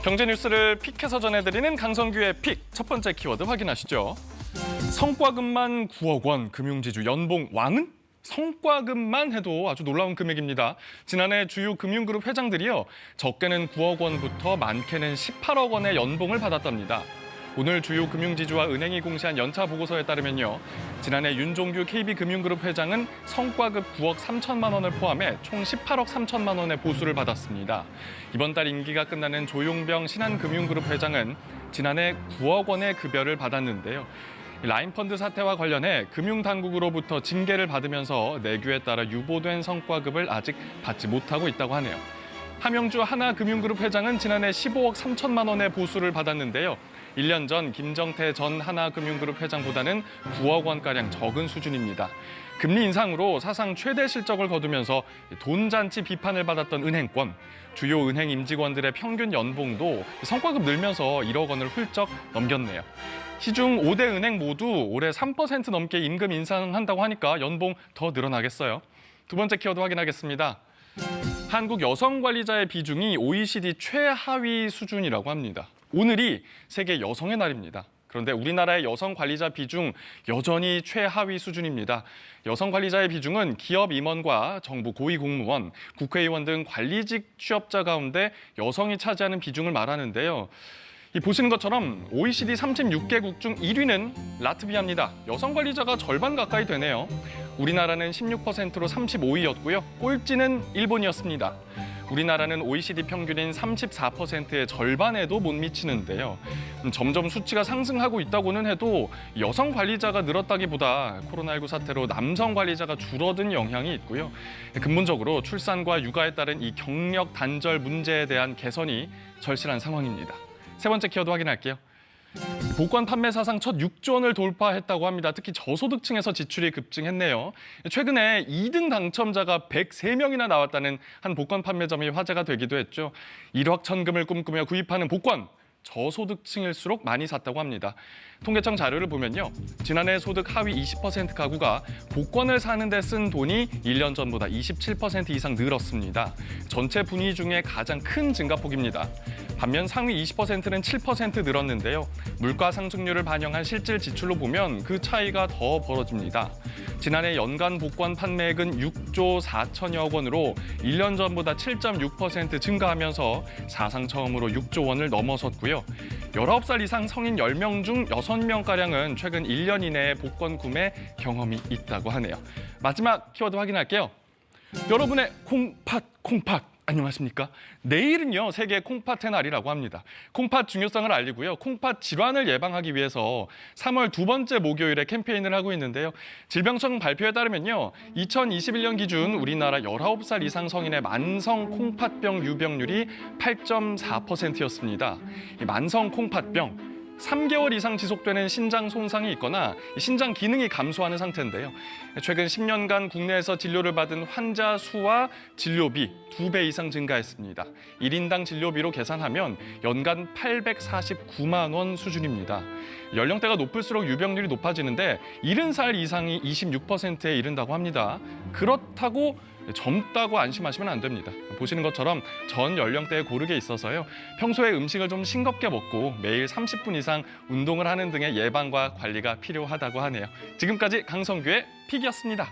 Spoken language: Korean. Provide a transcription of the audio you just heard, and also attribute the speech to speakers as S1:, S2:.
S1: 경제 뉴스를 픽해서 전해드리는 강성규의 픽. 첫 번째 키워드 확인하시죠. 성과급만 9억 원, 금융지주 연봉 왕은? 성과급만 해도 아주 놀라운 금액입니다. 지난해 주요 금융그룹 회장들이요, 적게는 9억 원부터 많게는 18억 원의 연봉을 받았답니다. 오늘 주요 금융지주와 은행이 공시한 연차 보고서에 따르면요, 지난해 윤종규 KB금융그룹 회장은 성과급 9억 3천만 원을 포함해 총 18억 3천만 원의 보수를 받았습니다. 이번 달 임기가 끝나는 조용병 신한금융그룹 회장은 지난해 9억 원의 급여를 받았는데요. 라인펀드 사태와 관련해 금융당국으로부터 징계를 받으면서 내규에 따라 유보된 성과급을 아직 받지 못하고 있다고 하네요. 함영주 하나금융그룹 회장은 지난해 15억 3천만 원의 보수를 받았는데요. 1년 전 김정태 전 하나금융그룹 회장보다는 9억 원가량 적은 수준입니다. 금리 인상으로 사상 최대 실적을 거두면서 돈잔치 비판을 받았던 은행권, 주요 은행 임직원들의 평균 연봉도 성과급 늘면서 1억 원을 훌쩍 넘겼네요. 시중 5대 은행 모두 올해 3% 넘게 임금 인상한다고 하니까 연봉 더 늘어나겠어요. 두 번째 키워드 확인하겠습니다. 한국 여성 관리자의 비중이 OECD 최하위 수준이라고 합니다. 오늘이 세계 여성의 날입니다. 그런데 우리나라의 여성 관리자 비중 여전히 최하위 수준입니다. 여성 관리자의 비중은 기업 임원과 정부 고위공무원, 국회의원 등 관리직 취업자 가운데 여성이 차지하는 비중을 말하는데요. 보시는 것처럼 OECD 36개국 중 1위는 라트비아입니다. 여성 관리자가 절반 가까이 되네요. 우리나라는 16%로 35위였고요. 꼴찌는 일본이었습니다. 우리나라는 OECD 평균인 34%의 절반에도 못 미치는데요. 점점 수치가 상승하고 있다고는 해도 여성 관리자가 늘었다기보다 코로나19 사태로 남성 관리자가 줄어든 영향이 있고요. 근본적으로 출산과 육아에 따른 이 경력 단절 문제에 대한 개선이 절실한 상황입니다. 세 번째 키워드 확인할게요. 복권 판매 사상 첫 6조 원을 돌파했다고 합니다. 특히 저소득층에서 지출이 급증했네요. 최근에 2등 당첨자가 103명이나 나왔다는 한 복권 판매점이 화제가 되기도 했죠. 일확천금을 꿈꾸며 구입하는 복권, 저소득층일수록 많이 샀다고 합니다. 통계청 자료를 보면요, 지난해 소득 하위 20% 가구가 복권을 사는 데 쓴 돈이 1년 전보다 27% 이상 늘었습니다. 전체 분위 중에 가장 큰 증가폭입니다. 반면 상위 20%는 7% 늘었는데요. 물가 상승률을 반영한 실질 지출로 보면 그 차이가 더 벌어집니다. 지난해 연간 복권 판매액은 6조 4천여억 원으로 1년 전보다 7.6% 증가하면서 사상 처음으로 6조 원을 넘어섰고요. 19살 이상 성인 10명 중 6명가량은 최근 1년 이내에 복권 구매 경험이 있다고 하네요. 마지막 키워드 확인할게요. 여러분의 콩팥 안녕하십니까? 내일은요, 세계 콩팥의 날이라고 합니다. 콩팥 중요성을 알리고요, 콩팥 질환을 예방하기 위해서 3월 두 번째 목요일에 캠페인을 하고 있는데요. 질병청 발표에 따르면요, 2021년 기준 우리나라 19살 이상 성인의 만성 콩팥병 유병률이 8.4%였습니다. 이 만성 콩팥병, 3개월 이상 지속되는 신장 손상이 있거나 신장 기능이 감소하는 상태인데요. 최근 10년간 국내에서 진료를 받은 환자 수와 진료비 2배 이상 증가했습니다. 1인당 진료비로 계산하면 연간 849만 원 수준입니다. 연령대가 높을수록 유병률이 높아지는데 70살 이상이 26%에 이른다고 합니다. 그렇다고 젊다고 안심하시면 안 됩니다. 보시는 것처럼 전 연령대에 고르게 있어서요, 평소에 음식을 좀 싱겁게 먹고 매일 30분 이상 운동을 하는 등의 예방과 관리가 필요하다고 하네요. 지금까지 강성규의 픽이었습니다.